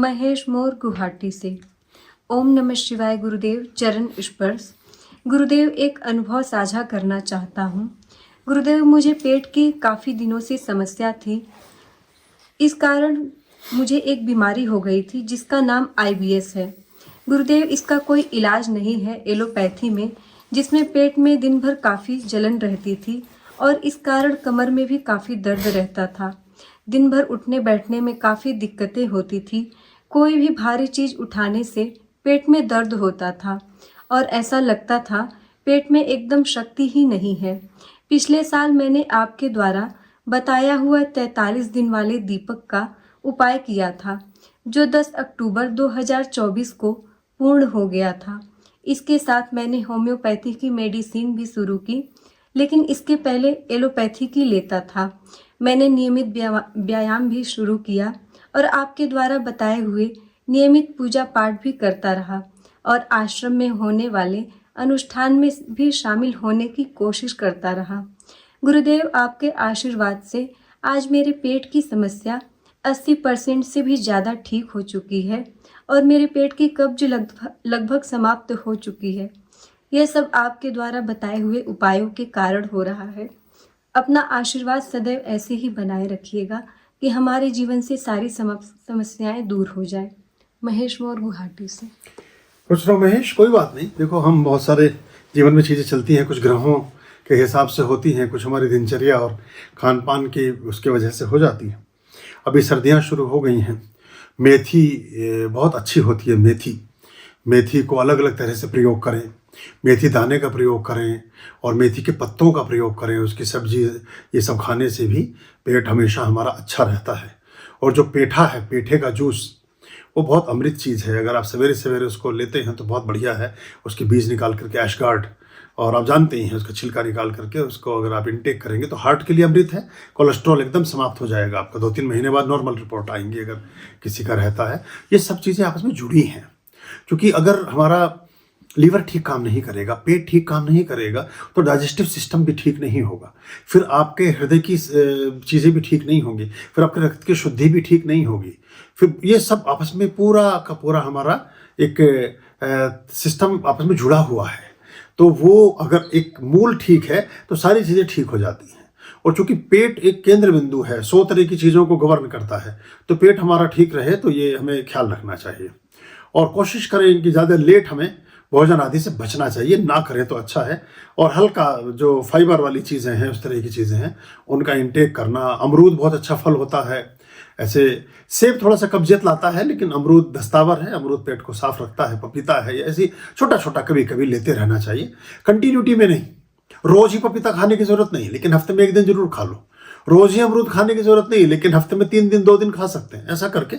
महेश मोर गुवाहाटी से। ओम नमः शिवाय गुरुदेव। चरण स्पर्श। गुरुदेव, एक अनुभव साझा करना चाहता हूँ। गुरुदेव, मुझे पेट की काफ़ी दिनों से समस्या थी। इस कारण मुझे एक बीमारी हो गई थी जिसका नाम IBS है। गुरुदेव, इसका कोई इलाज नहीं है एलोपैथी में, जिसमें पेट में दिन भर काफ़ी जलन रहती थी और इस कारण कमर में भी काफ़ी दर्द रहता था। दिन भर उठने बैठने में काफ़ी दिक्कतें होती थी। कोई भी भारी चीज़ उठाने से पेट में दर्द होता था और ऐसा लगता था पेट में एकदम शक्ति ही नहीं है। पिछले साल मैंने आपके द्वारा बताया हुआ 43 दिन वाले दीपक का उपाय किया था, जो 10 अक्टूबर 2024 को पूर्ण हो गया था। इसके साथ मैंने होम्योपैथी की मेडिसिन भी शुरू की, लेकिन इसके पहले एलोपैथी की लेता था। मैंने नियमित व्यायाम भी शुरू किया और आपके द्वारा बताए हुए नियमित पूजा पाठ भी करता रहा और आश्रम में होने वाले अनुष्ठान में भी शामिल होने की कोशिश करता रहा। गुरुदेव, आपके आशीर्वाद से आज मेरे पेट की समस्या 80% से भी ज़्यादा ठीक हो चुकी है और मेरे पेट की कब्ज लगभग समाप्त हो चुकी है। यह सब आपके द्वारा बताए हुए उपायों के कारण हो रहा है। अपना आशीर्वाद सदैव ऐसे ही बनाए रखिएगा कि हमारे जीवन से सारी समस्याएं दूर हो जाए। महेश मोर गुवाहाटी से। कुछ रहो महेश, कोई बात नहीं। देखो, हम बहुत सारे जीवन में चीज़ें चलती हैं, कुछ ग्रहों के हिसाब से होती हैं, कुछ हमारी दिनचर्या और खान पान की उसके वजह से हो जाती हैं। अभी सर्दियां शुरू हो गई हैं। मेथी बहुत अच्छी होती है। मेथी को अलग अलग तरह से प्रयोग करें। मेथी दाने का प्रयोग करें और मेथी के पत्तों का प्रयोग करें। उसकी सब्जी, ये सब खाने से भी पेट हमेशा हमारा अच्छा रहता है। और जो पेठा है, पेठे का जूस, वो बहुत अमृत चीज़ है। अगर आप सवेरे सवेरे उसको लेते हैं तो बहुत बढ़िया है। उसके बीज निकाल करके ऐशगार्ड, और आप जानते ही हैं उसका छिलका निकाल करके उसको अगर आप इंटेक करेंगे तो हार्ट के लिए अमृत है। कोलेस्ट्रॉल एकदम समाप्त हो जाएगा आपका। 2-3 महीने बाद नॉर्मल रिपोर्ट आएंगी अगर किसी का रहता है। ये सब चीज़ें आपस में जुड़ी हैं, क्योंकि अगर हमारा लीवर ठीक काम नहीं करेगा, पेट ठीक काम नहीं करेगा, तो डाइजेस्टिव सिस्टम भी ठीक नहीं होगा। फिर आपके हृदय की चीज़ें भी ठीक नहीं होंगी, फिर आपके रक्त की शुद्धि भी ठीक नहीं होगी। फिर ये सब आपस में पूरा का पूरा हमारा एक सिस्टम आपस में जुड़ा हुआ है। तो वो अगर एक मूल ठीक है तो सारी चीज़ें ठीक हो जाती हैं। और चूंकि पेट एक केंद्र बिंदु है, 100 तरह की चीज़ों को गवर्न करता है, तो पेट हमारा ठीक रहे तो ये हमें ख्याल रखना चाहिए। और कोशिश करें कि ज़्यादा लेट हमें भोजन आदि से बचना चाहिए, ना करें तो अच्छा है। और हल्का जो फाइबर वाली चीज़ें हैं, उस तरह की चीज़ें हैं, उनका इंटेक करना। अमरूद बहुत अच्छा फल होता है। ऐसे सेब थोड़ा सा कब्जियत लाता है, लेकिन अमरूद दस्तावर है, अमरूद पेट को साफ रखता है। पपीता है, ऐसी छोटा छोटा कभी कभी लेते रहना चाहिए, कंटिन्यूटी में नहीं। रोज ही पपीता खाने की जरूरत नहीं, लेकिन हफ्ते में 1 दिन जरूर खा लो। रोज ही अमरूद खाने की जरूरत नहीं, लेकिन हफ्ते में 3 दिन 2 दिन खा सकते हैं। ऐसा करके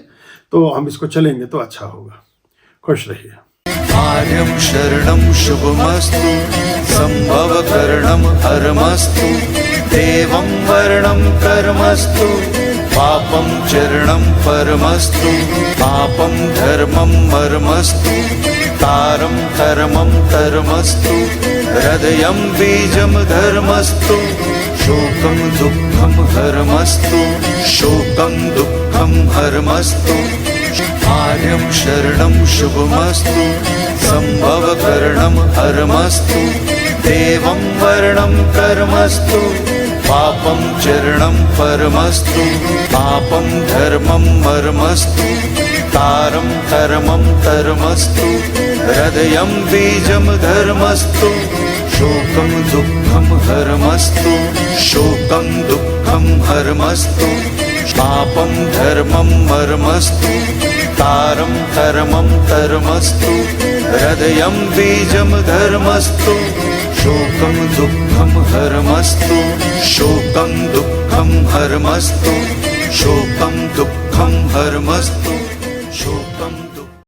तो हम इसको चलेंगे तो अच्छा होगा। खुश रहिए। आर्यं शरणं शुभमस्तु, संभवकरणं हरमस्तु, देवं वर्णं कर्मस्तु, पापं चरणं परमस्तु, पापं धर्मं मर्मस्तु, तारं कर्मं कर्मस्तु, हृदयं बीजं धर्मस्तु, शोकं दुःखं हरमस्तु, शोकं दुःखं हरमस्तु। आर्यं शरणं शुभमस्तु, संभवकरणं हरमस्तु, देवं वर्णं कर्मस्तु, पापं चरणं परमस्तु, पापं धर्मं मर्मस्तु, तारं कर्मं कर्मस्तु, हृदयं बीजं धर्मस्तु, शोकं दुःखं हरमस्तु, शोकं दुःखं हरमस्तु, पापं धर्मं मर्मस्तु, तारं कर्मं कर्मस्तु, हृदयं बीजं धर्मस्तु, शोकं दुःखं हरमस्तु, शोकं दुःखं हरमस्तु, शोकं दुःखं हरमस्तु, शोकं